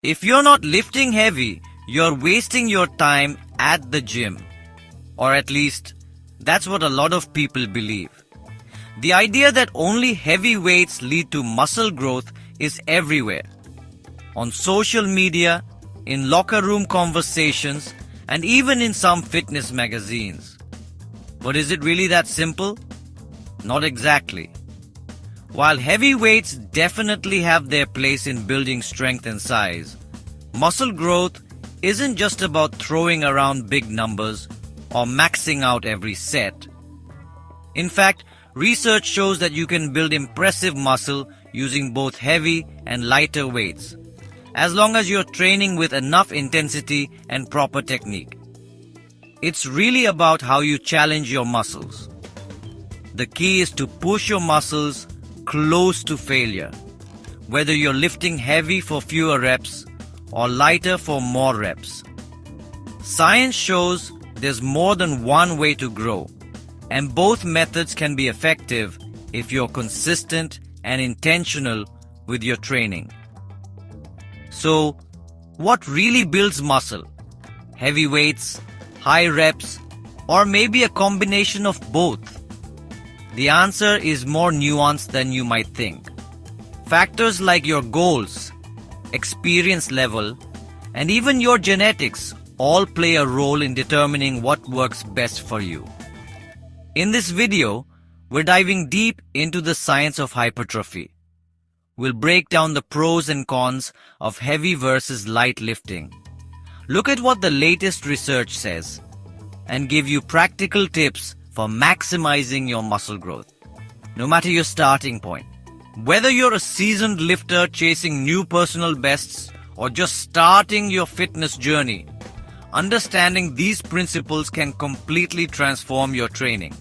If you're not lifting heavy, you're wasting your time at the gym. Or at least, that's what a lot of people believe. The idea that only heavy weights lead to muscle growth is everywhere. On social media, in locker room conversations, and even in some fitness magazines. But is it really that simple? Not exactly. While heavy weights definitely have their place in building strength and size, muscle growth isn't just about throwing around big numbers or maxing out every set. In fact, research shows that you can build impressive muscle using both heavy and lighter weights, as long as you're training with enough intensity and proper technique. It's really about how you challenge your muscles. The key is to push your muscles close to failure, whether you're lifting heavy for fewer reps or lighter for more reps. Science shows there's more than one way to grow, and both methods can be effective if you're consistent and intentional with your training. So, what really builds muscle? Heavy weights, high reps, or maybe a combination of both? The answer is more nuanced than you might think. Factors like your goals, experience level, and even your genetics all play a role in determining what works best for you. In this video, we're diving deep into the science of hypertrophy. We'll break down the pros and cons of heavy versus light lifting. Look at what the latest research says, and give you practical tips for maximizing your muscle growth, no matter your starting point. Whether you're a seasoned lifter chasing new personal bests or just starting your fitness journey, understanding these principles can completely transform your training.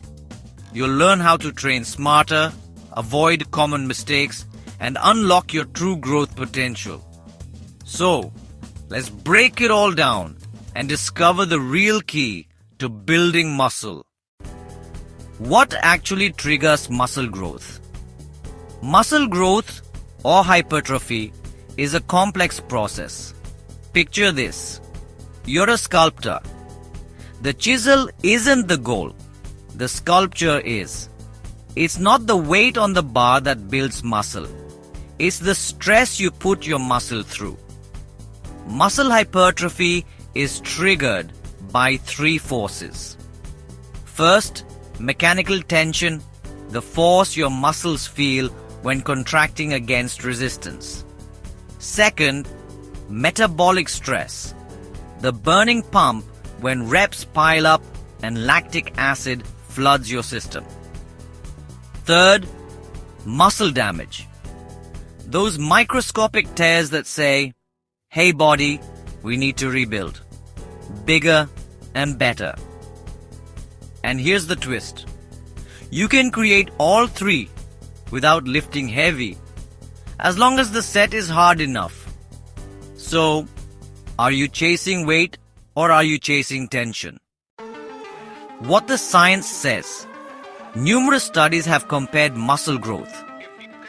You'll learn how to train smarter, avoid common mistakes, and unlock your true growth potential. So, let's break it all down and discover the real key to building muscle. What actually triggers muscle growth? Muscle growth, or hypertrophy, is a complex process. Picture this. You're a sculptor. The chisel isn't the goal. The sculpture is. It's not the weight on the bar that builds muscle. It's the stress you put your muscle through. Muscle hypertrophy is triggered by three forces. First, mechanical tension, the force your muscles feel when contracting against resistance. Second, metabolic stress, the burning pump when reps pile up and lactic acid floods your system. Third, muscle damage, those microscopic tears that say, "Hey body, we need to rebuild. Bigger and better." And here's the twist. You can create all three without lifting heavy, as long as the set is hard enough. So, are you chasing weight or are you chasing tension? What the science says. Numerous studies have compared muscle growth.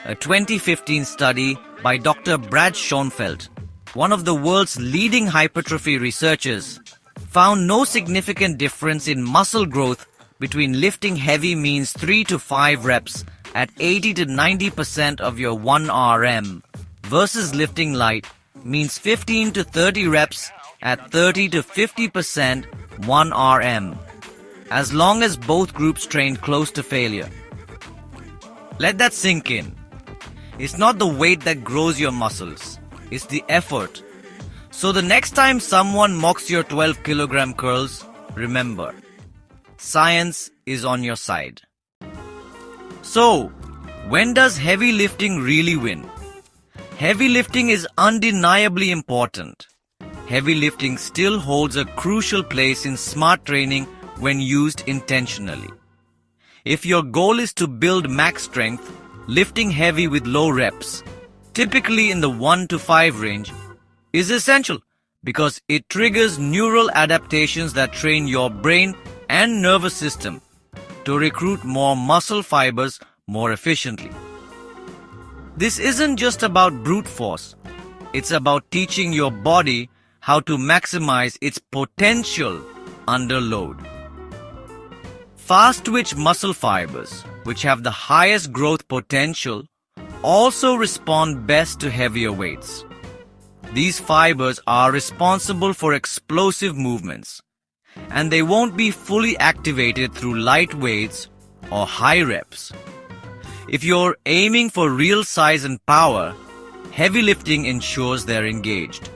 A 2015 study by Dr. Brad Schoenfeld, one of the world's leading hypertrophy researchers, found no significant difference in muscle growth between lifting heavy means 3 to 5 reps at 80 to 90% of your 1 RM versus lifting light means 15 to 30 reps at 30 to 50% 1 RM, as long as both groups trained close to failure. Let that sink in. It's not the weight that grows your muscles, it's the effort. So the next time someone mocks your 12-kilogram curls, remember, science is on your side. So, when does heavy lifting really win? Heavy lifting is undeniably important. Heavy lifting still holds a crucial place in smart training when used intentionally. If your goal is to build max strength, lifting heavy with low reps, typically in the 1 to 5 range, is essential because it triggers neural adaptations that train your brain and nervous system to recruit more muscle fibers more efficiently. This isn't just about brute force. It's about teaching your body how to maximize its potential under load. Fast-twitch muscle fibers, which have the highest growth potential, also respond best to heavier weights. These fibers are responsible for explosive movements, and they won't be fully activated through light weights or high reps. If you're aiming for real size and power, heavy lifting ensures they're engaged.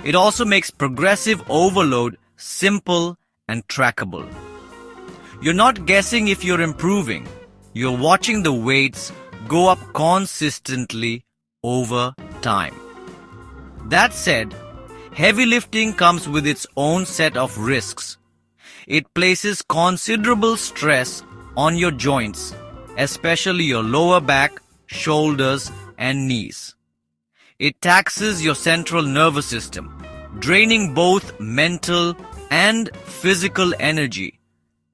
It also makes progressive overload simple and trackable. You're not guessing if you're improving. You're watching the weights go up consistently over time. That said, heavy lifting comes with its own set of risks. It places considerable stress on your joints, especially your lower back, shoulders, and knees. It taxes your central nervous system, draining both mental and physical energy,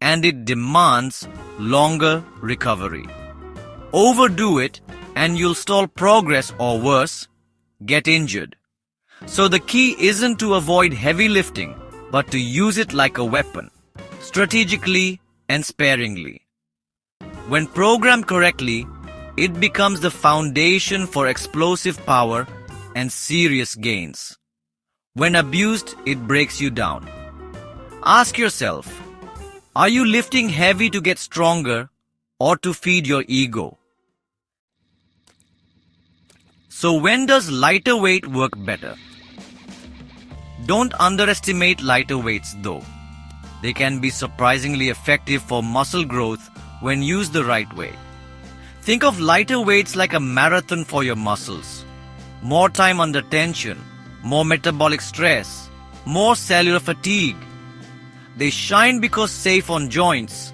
and it demands longer recovery. Overdo it and you'll stall progress, or worse, get injured. So the key isn't to avoid heavy lifting, but to use it like a weapon, strategically and sparingly. When programmed correctly, it becomes the foundation for explosive power and serious gains. When abused, it breaks you down. Ask yourself, are you lifting heavy to get stronger or to feed your ego? So when does lighter weight work better? Don't underestimate lighter weights though. They can be surprisingly effective for muscle growth when used the right way. Think of lighter weights like a marathon for your muscles. More time under tension, more metabolic stress, more cellular fatigue. They shine because safe on joints.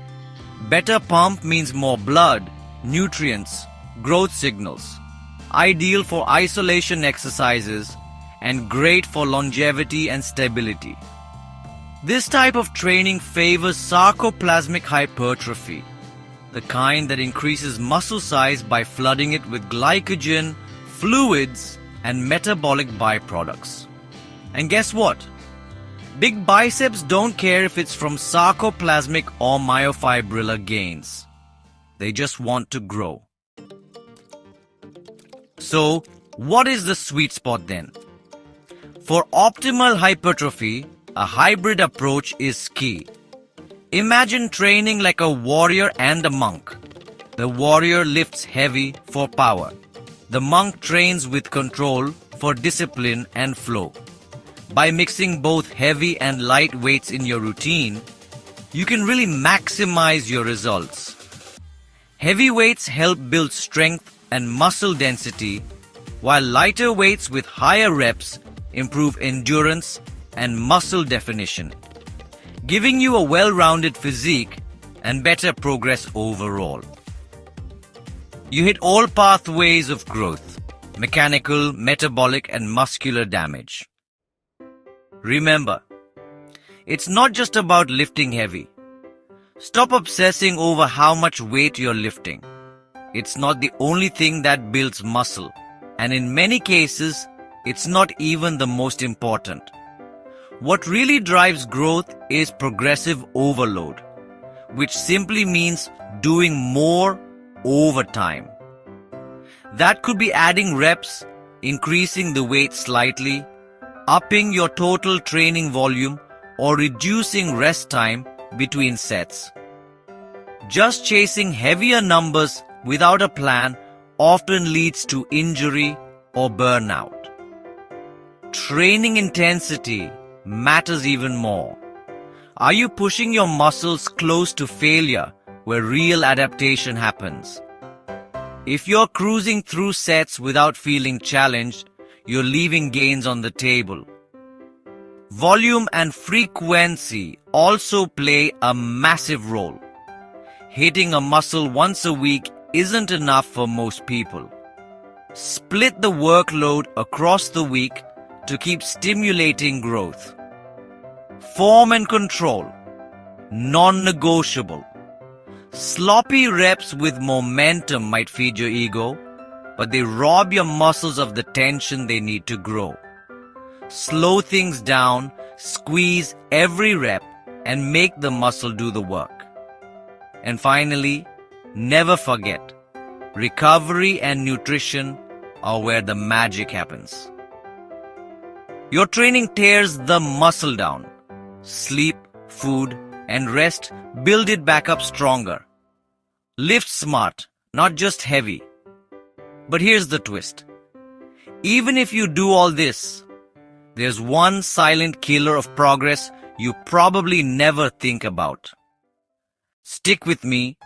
Better pump means more blood, nutrients, growth signals. Ideal for isolation exercises and great for longevity and stability. This type of training favors sarcoplasmic hypertrophy, the kind that increases muscle size by flooding it with glycogen, fluids, and metabolic byproducts. And guess what? Big biceps don't care if it's from sarcoplasmic or myofibrillar gains. They just want to grow. So, what is the sweet spot then? For optimal hypertrophy, a hybrid approach is key. Imagine training like a warrior and a monk. The warrior lifts heavy for power. The monk trains with control for discipline and flow. By mixing both heavy and light weights in your routine, you can really maximize your results. Heavy weights help build strength and muscle density, while lighter weights with higher reps improve endurance and muscle definition, giving you a well-rounded physique and better progress overall. You hit all pathways of growth: mechanical, metabolic, and muscular damage. Remember, it's not just about lifting heavy. Stop obsessing over how much weight you're lifting. It's not the only thing that builds muscle, and in many cases, it's not even the most important. What really drives growth is progressive overload, which simply means doing more over time. That could be adding reps, increasing the weight slightly, upping your total training volume, or reducing rest time between sets. Just chasing heavier numbers without a plan often leads to injury or burnout. Training intensity matters even more. Are you pushing your muscles close to failure where real adaptation happens? If you're cruising through sets without feeling challenged, you're leaving gains on the table. Volume and frequency also play a massive role. Hitting a muscle once a week isn't enough for most people. Split the workload across the week to keep stimulating growth. Form and control, non-negotiable. Sloppy reps with momentum might feed your ego, but they rob your muscles of the tension they need to grow. Slow things down, squeeze every rep, and make the muscle do the work. And finally, never forget, recovery and nutrition are where the magic happens. Your training tears the muscle down. Sleep, food, and rest build it back up stronger. Lift smart, not just heavy. But here's the twist. Even if you do all this, there's one silent killer of progress you probably never think about. Stick with me,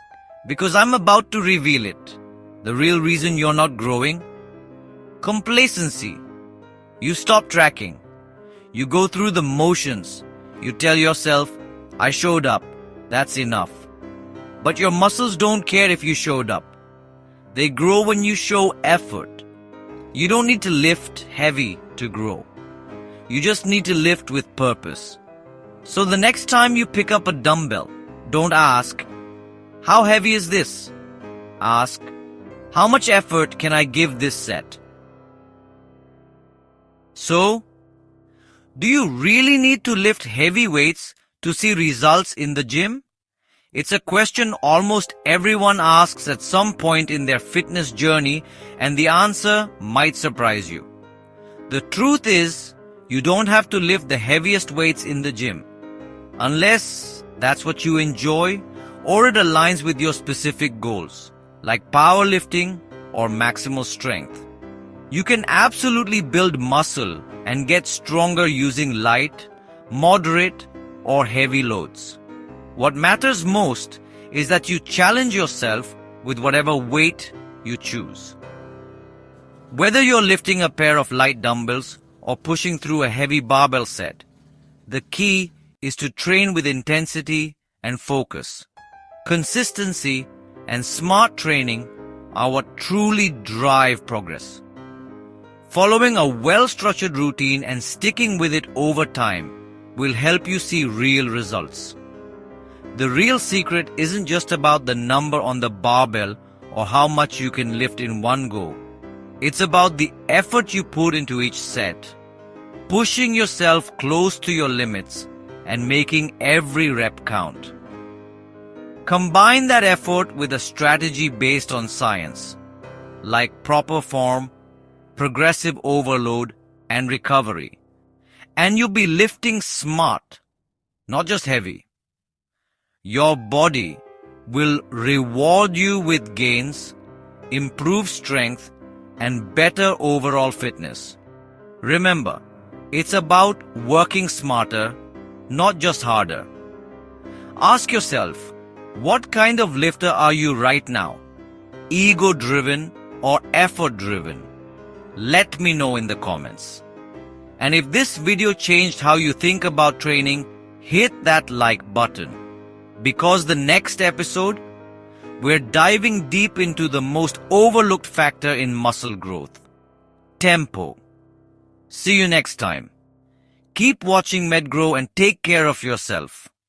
because I'm about to reveal it. The real reason you're not growing? Complacency. You stop tracking. You go through the motions. You tell yourself, I showed up. That's enough. But your muscles don't care if you showed up. They grow when you show effort. You don't need to lift heavy to grow. You just need to lift with purpose. So the next time you pick up a dumbbell, don't ask, how heavy is this? Ask, how much effort can I give this set? So, do you really need to lift heavy weights to see results in the gym? It's a question almost everyone asks at some point in their fitness journey, and the answer might surprise you. The truth is, you don't have to lift the heaviest weights in the gym, unless that's what you enjoy or it aligns with your specific goals, like powerlifting or maximal strength. You can absolutely build muscle and get stronger using light, moderate, or heavy loads. What matters most is that you challenge yourself with whatever weight you choose. Whether you're lifting a pair of light dumbbells or pushing through a heavy barbell set, the key is to train with intensity and focus. Consistency and smart training are what truly drive progress. Following a well-structured routine and sticking with it over time will help you see real results. The real secret isn't just about the number on the barbell or how much you can lift in one go. It's about the effort you put into each set, pushing yourself close to your limits and making every rep count. Combine that effort with a strategy based on science, like proper form, progressive overload, and recovery. And you'll be lifting smart, not just heavy. Your body will reward you with gains, improved strength, and better overall fitness. Remember, it's about working smarter, not just harder. Ask yourself, what kind of lifter are you right now? Ego-driven or effort-driven? Let me know in the comments. And if this video changed how you think about training, hit that like button. Because the next episode, we're diving deep into the most overlooked factor in muscle growth: tempo. See you next time. Keep watching MedGroww and take care of yourself.